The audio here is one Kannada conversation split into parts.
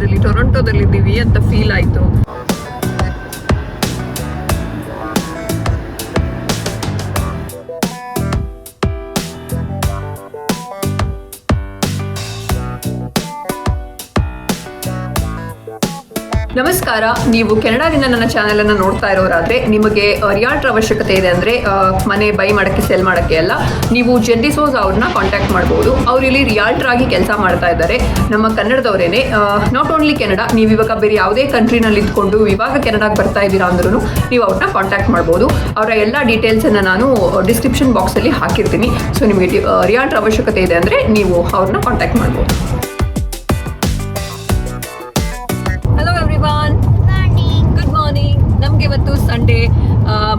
ಲಿಟ್ರಲಿ ಟೊರೊಂಟೊದಲ್ಲಿದ್ದೀವಿ ಅಂತ ಫೀಲ್ ಆಯಿತು. ನಮಸ್ಕಾರ. ನೀವು ಕೆನಡಾದಿಂದ ನನ್ನ ಚಾನೆಲನ್ನು ನೋಡ್ತಾ ಇರೋರಾದರೆ ನಿಮಗೆ ರಿಯಾಲ್ಟರ್ ಅವಶ್ಯಕತೆ ಇದೆ ಅಂದರೆ ಮನೆ ಬೈ ಮಾಡೋಕ್ಕೆ ಸೆಲ್ ಮಾಡೋಕ್ಕೆ ಎಲ್ಲ ನೀವು ಡಿಸೋಜಾ ಅವ್ರನ್ನ ಕಾಂಟ್ಯಾಕ್ಟ್ ಮಾಡ್ಬೋದು. ಅವ್ರು ಇಲ್ಲಿ ರಿಯಾಲ್ಟರ್ ಆಗಿ ಕೆಲಸ ಮಾಡ್ತಾ ಇದ್ದಾರೆ. ನಮ್ಮ ಕನ್ನಡದವರೇನೆ. ನಾಟ್ ಓನ್ಲಿ ಕೆನಡಾ, ನೀವು ಇವಾಗ ಬೇರೆ ಯಾವುದೇ ಕಂಟ್ರಿನಲ್ಲಿ ಇದ್ಕೊಂಡು ಇವಾಗ ಕೆನಡಾಗೆ ಬರ್ತಾ ಇದ್ದೀರಾ ಅಂದ್ರೂ ನೀವು ಅವ್ರನ್ನ ಕಾಂಟ್ಯಾಕ್ಟ್ ಮಾಡ್ಬೋದು. ಅವರ ಎಲ್ಲ ಡೀಟೇಲ್ಸನ್ನು ನಾನು ಡಿಸ್ಕ್ರಿಪ್ಷನ್ ಬಾಕ್ಸಲ್ಲಿ ಹಾಕಿರ್ತೀನಿ. ಸೊ ನಿಮಗೆ ರಿಯಾಲ್ಟರ್ ಅವಶ್ಯಕತೆ ಇದೆ ಅಂದರೆ ನೀವು ಅವ್ರನ್ನ ಕಾಂಟ್ಯಾಕ್ಟ್ ಮಾಡ್ಬೋದು. ನಮಗೆ ಇವತ್ತು ಸಂಡೇ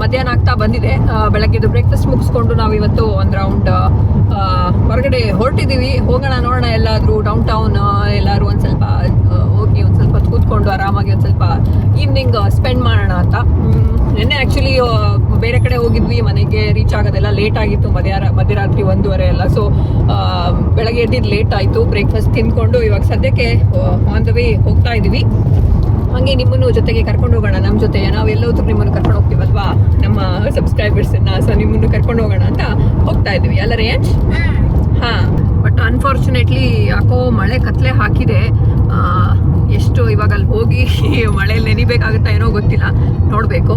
ಮಧ್ಯಾಹ್ನ ಆಗ್ತಾ ಬಂದಿದೆ. ಬೆಳಗ್ಗೆದು ಬ್ರೇಕ್ಫಾಸ್ಟ್ ಮುಗಿಸ್ಕೊಂಡು ನಾವು ಇವತ್ತು ಒಂದು ರೌಂಡ್ ಹೊರಗಡೆ ಹೊರಟಿದ್ದೀವಿ. ಹೋಗೋಣ, ನೋಡೋಣ ಎಲ್ಲಾದರೂ ಡೌನ್ ಟೌನ್ ಎಲ್ಲರೂ ಒಂದು ಸ್ವಲ್ಪ ಹೋಗಿ ಒಂದು ಸ್ವಲ್ಪ ಕೂತ್ಕೊಂಡು ಆರಾಮಾಗಿ ಒಂದು ಸ್ವಲ್ಪ ಈವ್ನಿಂಗ್ ಸ್ಪೆಂಡ್ ಮಾಡೋಣ ಅಂತ. ನಿನ್ನೆ ಆ್ಯಕ್ಚುಲಿ ಬೇರೆ ಕಡೆ ಹೋಗಿದ್ವಿ, ಮನೆಗೆ ರೀಚ್ ಆಗೋದೆಲ್ಲ ಲೇಟ್ ಆಗಿತ್ತು, ಮಧ್ಯರಾತ್ರಿ 1:30 ಎಲ್ಲ. ಸೊ ಬೆಳಗ್ಗೆ ಎದ್ದಿದ್ದು ಲೇಟ್ ಆಯಿತು. ಬ್ರೇಕ್ಫಾಸ್ಟ್ ತಿಂದ್ಕೊಂಡು ಇವಾಗ ಸದ್ಯಕ್ಕೆ ಆನ್ ದ ವೇ ಹೋಗ್ತಾ ಇದ್ದೀವಿ. ಹಾಗೆ ನಿಮ್ಮನ್ನು ಜೊತೆಗೆ ಕರ್ಕೊಂಡು ಹೋಗೋಣ. ನಮ್ಮ ಜೊತೆ ನಾವು ಎಲ್ಲೋದ್ರೂ ನಿಮ್ಮನ್ನು ಕರ್ಕೊಂಡು ಹೋಗ್ತೀವಲ್ವಾ, ನಮ್ಮ ಸಬ್ಸ್ಕ್ರೈಬರ್ಸನ್ನು. ಸೊ ನಿಮ್ಮನ್ನು ಕರ್ಕೊಂಡು ಹೋಗೋಣ ಅಂತ ಹೋಗ್ತಾ ಇದ್ವಿ ಅಲ್ಲ ರೇಂಜ್? ಹಾಂ, ಬಟ್ ಅನ್ಫಾರ್ಚುನೇಟ್ಲಿ ಯಾಕೋ ಮಳೆ ಕತ್ಲೆ ಹಾಕಿದೆ. ಎಷ್ಟು ಇವಾಗ ಅಲ್ಲಿ ಹೋಗಿ ಮಳೆಯಲ್ಲಿ ನೆನಿಬೇಕಾಗುತ್ತಾ ಏನೋ ಗೊತ್ತಿಲ್ಲ, ನೋಡಬೇಕು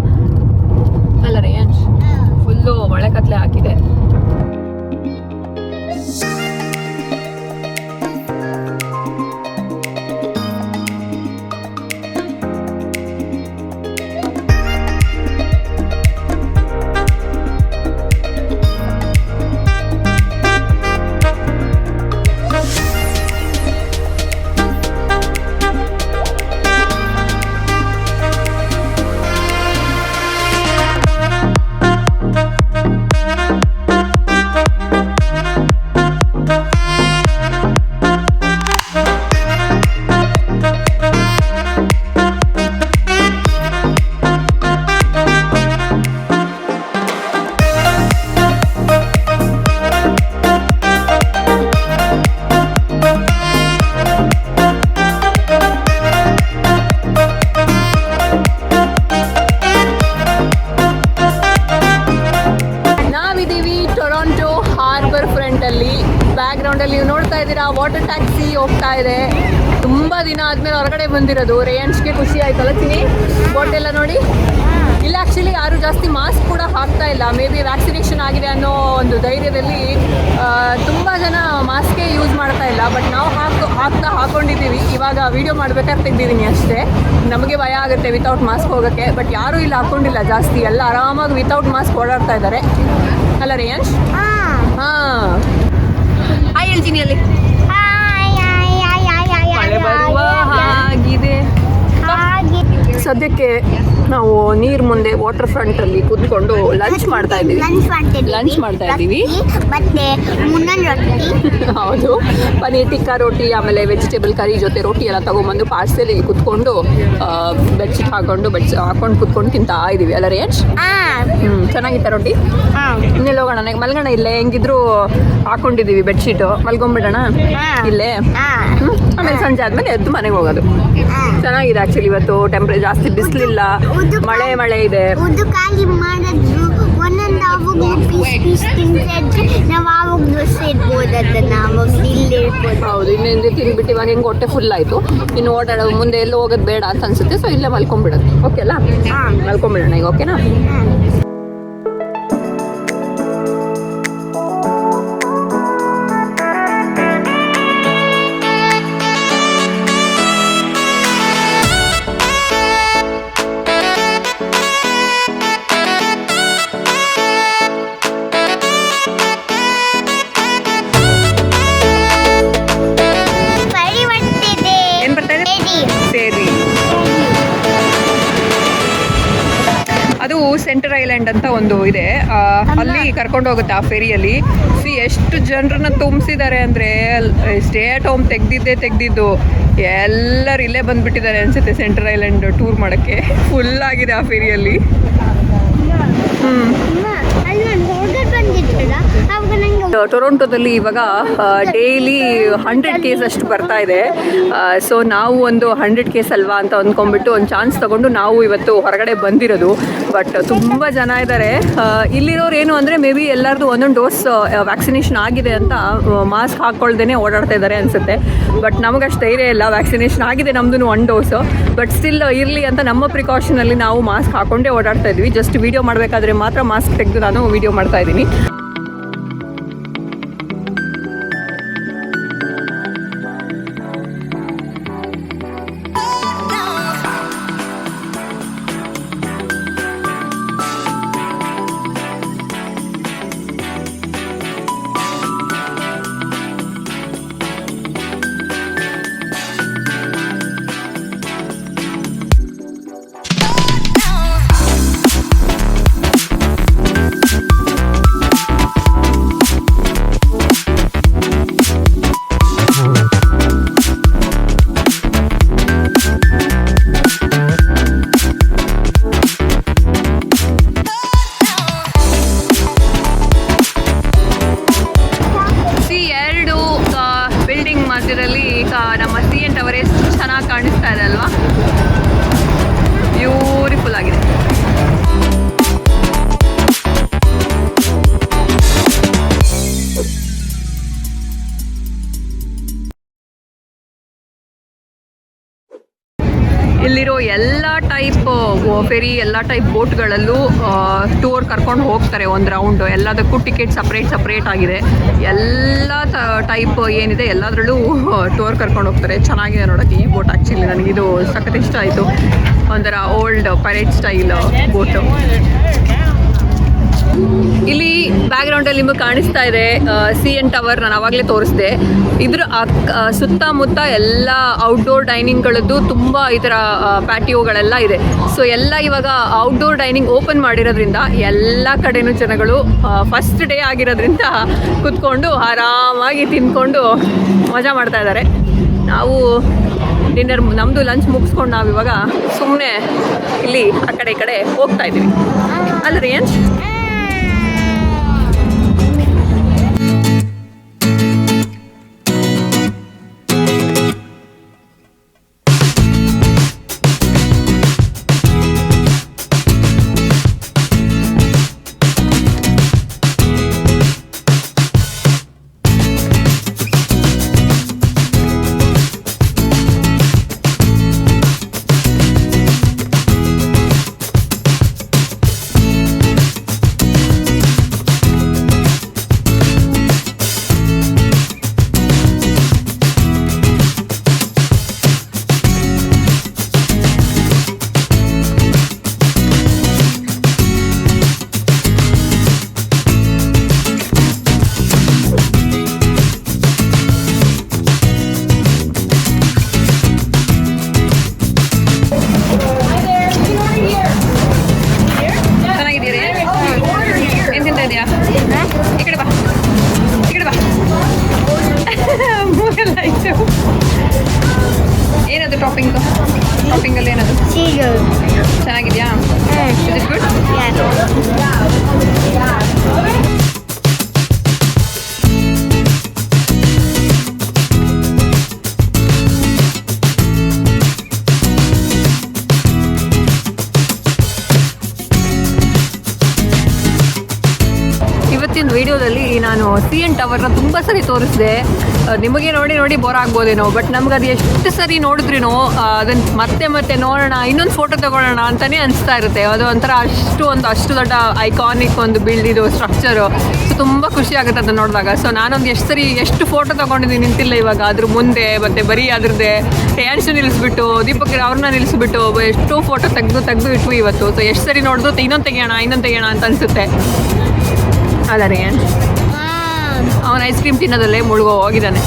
ಅಲ್ಲ ರೇಂಜ್? ಫುಲ್ಲು ಮಳೆ ಕತ್ಲೆ ಹಾಕಿದೆ. ಬ್ಯಾಕ್ಗ್ರೌಂಡಲ್ಲಿ ನೀವು ನೋಡ್ತಾ ಇದ್ದೀರಾ, ವಾಟರ್ ಟ್ಯಾಕ್ಸಿ ಹೋಗ್ತಾ ಇದೆ. ತುಂಬ ದಿನ ಆದಮೇಲೆ ಹೊರಗಡೆ ಬಂದಿರೋದು. ರೇಯನ್ಸ್ಗೆ ಖುಷಿ ಆಯ್ತಲ್ಲ ಚಿನಿ? ಬೋಟ್ ಎಲ್ಲ ನೋಡಿ. ಇಲ್ಲ ಆ್ಯಕ್ಚುಲಿ ಯಾರು ಜಾಸ್ತಿ ಮಾಸ್ಕ್ ಕೂಡ ಹಾಕ್ತಾ ಇಲ್ಲ. ಮೇ ಬಿ ವ್ಯಾಕ್ಸಿನೇಷನ್ ಆಗಿದೆ ಅನ್ನೋ ಒಂದು ಧೈರ್ಯದಲ್ಲಿ ತುಂಬ ಜನ ಮಾಸ್ಕೇ ಯೂಸ್ ಮಾಡ್ತಾ ಇಲ್ಲ. ಬಟ್ ನಾವು ಹಾಕೊಂಡಿದ್ದೀವಿ. ಇವಾಗ ವೀಡಿಯೋ ಮಾಡ್ಬೇಕಾದ್ರೆ ತೆಗ್ದಿದ್ದೀನಿ ಅಷ್ಟೇ. ನಮಗೆ ಭಯ ಆಗುತ್ತೆ ವಿತೌಟ್ ಮಾಸ್ಕ್ ಹೋಗೋಕ್ಕೆ. ಬಟ್ ಯಾರೂ ಇಲ್ಲ ಹಾಕ್ಕೊಂಡಿಲ್ಲ ಜಾಸ್ತಿ, ಎಲ್ಲ ಆರಾಮಾಗಿ ವಿತೌಟ್ ಮಾಸ್ಕ್ ಓಡಾಡ್ತಾ ಇದ್ದಾರೆ ಅಲ್ಲ ರೇಯನ್ಸ್? ಹಾಂ, ಹಾಯ್ ಎಲ್ಜಿನಿಯಲ್ಲಿ ಮಳೆ ಬರುವ ಹಾಗಿದೆ. ಸದ್ಯಕ್ಕೆ ನಾವು ನೀರು ಮುಂದೆ ವಾಟರ್ ಫ್ರಂಟ್ ಅಲ್ಲಿ ಕೂತ್ಕೊಂಡು ಲಂಚ್ ಮಾಡ್ತಾ ಇದ್ದೀವಿ. ಹೌದು, ಪನೀರ್ ಟಿಕ್ಕಾ ರೋಟಿ, ಆಮೇಲೆ ವೆಜಿಟೇಬಲ್ ಕರಿ ಜೊತೆ ರೋಟಿ ಎಲ್ಲ ತಗೊಂಡ್ಬಂದು ಪಾರ್ಸೆಲಿಗೆ ಕೂತ್ಕೊಂಡು ಬೆಡ್ಶೀಟ್ ಹಾಕೊಂಡು ಕೂತ್ಕೊಂಡು ತಿಂತಾ ಇದೀವಿ ಅಲ್ಲ ರೇಂಜ್? ಚೆನ್ನಾಗಿತ್ತ ರೋಟಿ? ಇನ್ನೆಲ್ಲ ಹೋಗೋಣ, ನನಗೆ ಮಲ್ಗೋಣ. ಇಲ್ಲೇ ಹೆಂಗಿದ್ರು ಹಾಕೊಂಡಿದೀವಿ ಬೆಡ್ಶೀಟ್, ಮಲ್ಗೊಂಡ್ಬಿಡೋಣ ಇಲ್ಲೇ. ಆಮೇಲೆ ಸಂಜೆ ಆದ್ಮೇಲೆ ಎದ್ದು ಮನೆಗೆ ಹೋಗೋದು. ಚೆನ್ನಾಗಿದೆ ಆಕ್ಚುಲಿ. ಇವತ್ತು ಟೆಂಪ್ರೇಚರ್ ಜಾಸ್ತಿ ಬಿಸಿಲಿಲ್ಲ, ಮಳೆ ಇದೆ. ಹೌದು, ಇನ್ನೊಂದು ತಿಂದ್ಬಿಟ್ಟು ಇವಾಗ ಹೆಂಗೆ ಹೊಟ್ಟೆ ಫುಲ್ ಆಯ್ತು. ಇನ್ನು ಓಡಾಡೋ ಮುಂದೆ ಎಲ್ಲೋ ಹೋಗೋದು ಬೇಡ ಅಂತ ಅನ್ಸುತ್ತೆ. ಸೊ ಇಲ್ಲೇ ಮಲ್ಕೊಂಡ್ಬಿಡೋದು. ಓಕೆ ಅಲ್ಲ? ಮಲ್ಕೊಂಡ್ಬಿಡೋಣ ಈಗ. ಓಕೆನಾ? ಅದು ಸೆಂಟರ್ ಐಲ್ಯಾಂಡ್ ಅಂತ ಒಂದು ಇದೆ, ಅಲ್ಲಿ ಕರ್ಕೊಂಡು ಹೋಗುತ್ತೆ ಆ ಫೆರಿಯಲ್ಲಿ. ಎಷ್ಟು ಜನರನ್ನ ತುಂಬಿಸಿದ್ದಾರೆ ಅಂದರೆ, ಸ್ಟೇ ಅಟ್ ಹೋಮ್ ತೆಗ್ದಿದ್ದು ಎಲ್ಲರೂ ಇಲ್ಲೇ ಬಂದುಬಿಟ್ಟಿದ್ದಾರೆ ಅನಿಸುತ್ತೆ ಸೆಂಟರ್ ಐಲ್ಯಾಂಡ್ ಟೂರ್ ಮಾಡೋಕ್ಕೆ. ಫುಲ್ ಆಗಿದೆ ಆ ಫೆರಿಯಲ್ಲಿ. ಟೊರೊಂಟೊದಲ್ಲಿ ಇವಾಗ ಡೈಲಿ 100 ಕೇಸ್ ಅಷ್ಟು ಬರ್ತಾ ಇದೆ. ಸೊ ನಾವು ಒಂದು 100 ಕೇಸ್ ಅಲ್ವಾ ಅಂತ ಅಂದ್ಕೊಂಡ್ಬಿಟ್ಟು ಒಂದು ಚಾನ್ಸ್ ತಗೊಂಡು ನಾವು ಇವತ್ತು ಹೊರಗಡೆ ಬಂದಿರೋದು. ಬಟ್ ತುಂಬ ಜನ ಇದ್ದಾರೆ. ಇಲ್ಲಿರೋರು ಏನು ಅಂದರೆ ಮೇ ಬಿ ಎಲ್ಲರದು ಒಂದೊಂದು ಡೋಸ್ ವ್ಯಾಕ್ಸಿನೇಷನ್ ಆಗಿದೆ ಅಂತ ಮಾಸ್ಕ್ ಹಾಕ್ಕೊಳ್ದೇ ಓಡಾಡ್ತಾ ಇದ್ದಾರೆ ಅನಿಸುತ್ತೆ. ಬಟ್ ನಮಗಷ್ಟು ಧೈರ್ಯ ಇಲ್ಲ, ವ್ಯಾಕ್ಸಿನೇಷನ್ ಆಗಿದೆ ನಮ್ಮದು 1 ಡೋಸು. ಬಟ್ ಸ್ಟಿಲ್ ಇರಲಿ ಅಂತ ನಮ್ಮ ಪ್ರಿಕಾಷನಲ್ಲಿ ನಾವು ಮಾಸ್ಕ್ ಹಾಕ್ಕೊಂಡೇ ಓಡಾಡ್ತಾ ಇದ್ವಿ. ಜಸ್ಟ್ ವಿಡಿಯೋ ಮಾಡಬೇಕಾದ್ರೆ ಮಾತ್ರ ಮಾಸ್ಕ್ ತೆಗೆದು ನಾನು ವಿಡಿಯೋ ಮಾಡ್ತಾ ಇದ್ದೀನಿ. ನಮ್ಮ CN ಟವರ್ ಎಷ್ಟು ಚೆನ್ನಾಗಿ ಕಾಣಿಸ್ತಾ ಇದೆ ಅಲ್ವಾ, ಬ್ಯೂಟಿಫುಲ್ ಆಗಿದೆ. ಇಲ್ಲಿರೋ ಎಲ್ಲ ಟೈಪ್ ಫೆರಿ, ಎಲ್ಲ ಟೈಪ್ ಬೋಟ್ಗಳಲ್ಲೂ ಟೂರ್ ಕರ್ಕೊಂಡು ಹೋಗ್ತಾರೆ ಒಂದು ರೌಂಡು. ಎಲ್ಲದಕ್ಕೂ ಟಿಕೆಟ್ ಸಪ್ರೇಟ್ ಆಗಿದೆ. ಎಲ್ಲ ಟೈಪ್ ಏನಿದೆ ಎಲ್ಲದರಲ್ಲೂ ಟೂರ್ ಕರ್ಕೊಂಡು ಹೋಗ್ತಾರೆ. ಚೆನ್ನಾಗಿದೆ ನೋಡೋಕ್ಕೆ ಈ ಬೋಟ್. ಆ್ಯಕ್ಚುಲಿ ನನಗಿದು ಸಖತ್ ಇಷ್ಟ ಆಯಿತು. ಒಂಥರ ಓಲ್ಡ್ ಪೈರೇಟ್ ಸ್ಟೈಲ್ ಬೋಟು. ಇಲ್ಲಿ ಬ್ಯಾಕ್ಗ್ರೌಂಡಲ್ಲಿ ನಿಮಗೆ ಕಾಣಿಸ್ತಾ ಇದೆ CN ಟವರ್. ನಾನು ಆವಾಗಲೇ ತೋರಿಸಿದೆ. ಇದ್ರ ಸುತ್ತಮುತ್ತ ಎಲ್ಲ ಔಟ್ಡೋರ್ ಡೈನಿಂಗ್ಗಳದ್ದು ತುಂಬ ಈ ಥರ ಪ್ಯಾಟಿಯೋಗಳೆಲ್ಲ ಇದೆ. ಸೊ ಎಲ್ಲ ಇವಾಗ ಔಟ್ಡೋರ್ ಡೈನಿಂಗ್ ಓಪನ್ ಮಾಡಿರೋದ್ರಿಂದ ಎಲ್ಲ ಕಡೆನೂ ಜನಗಳು ಫಸ್ಟ್ ಡೇ ಆಗಿರೋದ್ರಿಂದ ಕೂತ್ಕೊಂಡು ಆರಾಮಾಗಿ ತಿಂದ್ಕೊಂಡು ಮಜಾ ಮಾಡ್ತಾ ಇದ್ದಾರೆ. ನಾವು ಡಿನ್ನರ್ ನಮ್ಮದು ಲಂಚ್ ಮುಗಿಸ್ಕೊಂಡು ನಾವು ಇವಾಗ ಸುಮ್ಮನೆ ಇಲ್ಲಿ ಆ ಕಡೆ ಈ ಕಡೆ ಹೋಗ್ತಾ ಇದ್ದೀವಿ ಅಲ್ರಿ ಏನು. ಏನದು ಟಾಪಿಂಗಲ್ಲಿ ಏನದು ಚೆನ್ನಾಗಿದೆಯಾ? ಇವತ್ತಿನ ವಿಡಿಯೋದಲ್ಲಿ ನಾನು CN ಟವರ್ನ ತುಂಬ ಸರಿ ತೋರಿಸಿದೆ. ನಿಮಗೆ ನೋಡಿ ಬೋರ್ ಆಗ್ಬೋದೇನೋ, ಬಟ್ ನಮ್ಗೆ ಅದು ಎಷ್ಟು ಸರಿ ನೋಡಿದ್ರೂ ಅದನ್ನು ಮತ್ತೆ ನೋಡೋಣ, ಇನ್ನೊಂದು ಫೋಟೋ ತಗೊಳ್ಳೋಣ ಅಂತಲೇ ಅನಿಸ್ತಾ ಇರುತ್ತೆ. ಅದು ಒಂಥರ ಅಷ್ಟು ದೊಡ್ಡ ಐಕಾನಿಕ್ ಒಂದು ಇದು ಸ್ಟ್ರಕ್ಚರು. ಸೊ ತುಂಬ ಖುಷಿ ಆಗುತ್ತೆ ಅದನ್ನು ನೋಡಿದಾಗ. ಸೊ ನಾನೊಂದು ಎಷ್ಟು ಫೋಟೋ ತೊಗೊಂಡಿದ್ದೀನಿ ನಿಂತಿಲ್ಲ ಇವಾಗ ಅದ್ರ ಮುಂದೆ. ಮತ್ತು ಬರೀ ಅದ್ರದ್ದೇ ಟ್ಯಾನ್ಸು ನಿಲ್ಲಿಸ್ಬಿಟ್ಟು ದೀಪಕ್ ಅವ್ರನ್ನ ನಿಲ್ಲಿಸ್ಬಿಟ್ಟು ಎಷ್ಟೋ ಫೋಟೋ ತೆಗೆದು ಇಟ್ವು ಇವತ್ತು. ಸೊ ಎಷ್ಟು ಸರಿ ನೋಡಿದ್ರು ಇನ್ನೊಂದು ತೆಗೆಯೋಣ ಅಂತ ಅನಿಸುತ್ತೆ. ಅದೇ ಅವನು ಐಸ್ ಕ್ರೀಮ್ ತಿನ್ನೋದಲ್ಲೇ ಹೋಗಿದ್ದಾನೆ.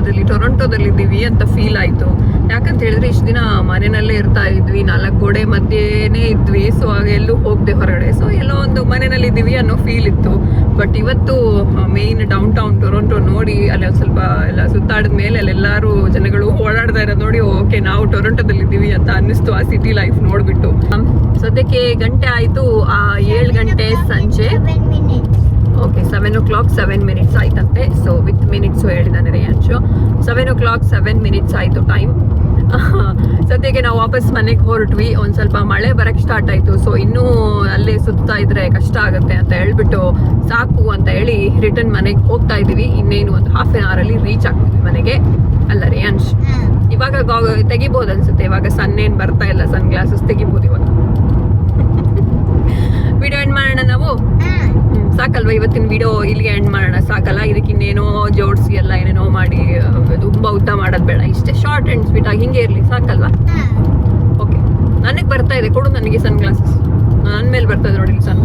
ಕೆನಡಾದಲ್ಲಿ ಟೊರೊಂಟೊದಲ್ಲಿ ಇದ್ದೀವಿ ಅಂತ ಫೀಲ್ ಆಯ್ತು. ಯಾಕಂತ ಹೇಳಿದ್ರೆ ಇಷ್ಟು ದಿನ ಮನೆಯಲ್ಲೇ ಇರ್ತಾ ಇದ್ವಿ, 4 ಗೋಡೆ ಮಧ್ಯೆನೇ ಇದ್ವಿ. ಸೊ ಆಗ ಎಲ್ಲೂ ಹೋಗದೆ ಹೊರಗಡೆ, ಸೊ ಎಲ್ಲೋ ಒಂದು ಮನೆಯಲ್ಲಿ ಇದ್ದೀವಿ ಅನ್ನೋ ಫೀಲ್ ಇತ್ತು. ಬಟ್ ಇವತ್ತು ಮೇನ್ ಡೌನ್ ಟೌನ್ ಟೊರೊಂಟೊ ನೋಡಿ ಅಲ್ಲಿ ಒಂದು ಸ್ವಲ್ಪ ಎಲ್ಲ ಸುತ್ತಾಡಿದ ಮೇಲೆ ಅಲ್ಲೆಲ್ಲರೂ ಜನಗಳು ಓಡಾಡ್ತಾ ಇರೋದು ನೋಡಿ ಓಕೆ ನಾವು ಟೊರೊಂಟೊದಲ್ಲಿ ಇದ್ದೀವಿ ಅಂತ ಅನ್ನಿಸ್ತು ಆ ಸಿಟಿ ಲೈಫ್ ನೋಡ್ಬಿಟ್ಟು. ಸದ್ಯಕ್ಕೆ ಗಂಟೆ ಆಯ್ತು 7 ಗಂಟೆ ಸಂಜೆ. ಓಕೆ 7 o'clock 7 minutes ಆಯ್ತಂತೆ. ಸೊ ವಿತ್ ಮಿನಿಟ್ಸು ಹೇಳಿದಾನೆ ರೇಯಾಂಶು. 7 o'clock 7 minutes ಆಯಿತು ಟೈಮ್. ಸದ್ಯಕ್ಕೆ ನಾವು ವಾಪಸ್ ಮನೆಗೆ ಹೊರಟ್ವಿ. ಒಂದು ಸ್ವಲ್ಪ ಮಳೆ ಬರಕ್ಕೆ ಸ್ಟಾರ್ಟ್ ಆಯಿತು. ಸೊ ಇನ್ನೂ ಅಲ್ಲೇ ಸುತ್ತಾ ಇದ್ರೆ ಕಷ್ಟ ಆಗುತ್ತೆ ಅಂತ ಹೇಳ್ಬಿಟ್ಟು ಸಾಕು ಅಂತ ಹೇಳಿ ರಿಟರ್ನ್ ಮನೆಗೆ ಹೋಗ್ತಾ ಇದ್ದೀವಿ. ಇನ್ನೇನು ಒಂದು ಹಾಫ್ ಆನ್ ಅವರಲ್ಲಿ ರೀಚ್ ಆಗ್ತೀವಿ ಮನೆಗೆ. ಅಲ್ಲ ರೇಯಾಂಶ್, ಇವಾಗ ತೆಗಿಬೋದು ಅನ್ಸುತ್ತೆ. ಇವಾಗ ಸನ್ ಏನು ಬರ್ತಾ ಇಲ್ಲ, ಸನ್ ಗ್ಲಾಸಸ್ ತೆಗಿಬೋದು ಇವಾಗ. ವಿಡಿಯೋ ಎಂಡ್ ಮಾಡೋಣ ನಾವು. ಸಾಕಲ್ವಾ ಇವತ್ತಿನ ವಿಡಿಯೋ ಇಲ್ಲಿಗೆ ಎಂಡ್ ಮಾಡೋಣ, ಸಾಕಲ್ಲ? ಇದಕ್ಕೆ ಇನ್ನೇನೋ ಜೋಡಿಸಿ ಎಲ್ಲ ಏನೇನೋ ಮಾಡಿ ತುಂಬ ಉದ್ದ ಮಾಡೋದು ಬೇಡ, ಇಷ್ಟೇ ಶಾರ್ಟ್ ಆ್ಯಂಡ್ ಸ್ವೀಟ್ ಆಗಿ ಹಿಂಗೆ ಇರಲಿ, ಸಾಕಲ್ವಾ? ಓಕೆ, ನನಗೆ ಬರ್ತಾ ಇದೆ, ಕೊಡು ನನಗೆ ಸನ್ ಗ್ಲಾಸಸ್. ನನ್ನ ಮೇಲೆ ಬರ್ತಾ ಇದೆ ನೋಡಿ ಸನ್.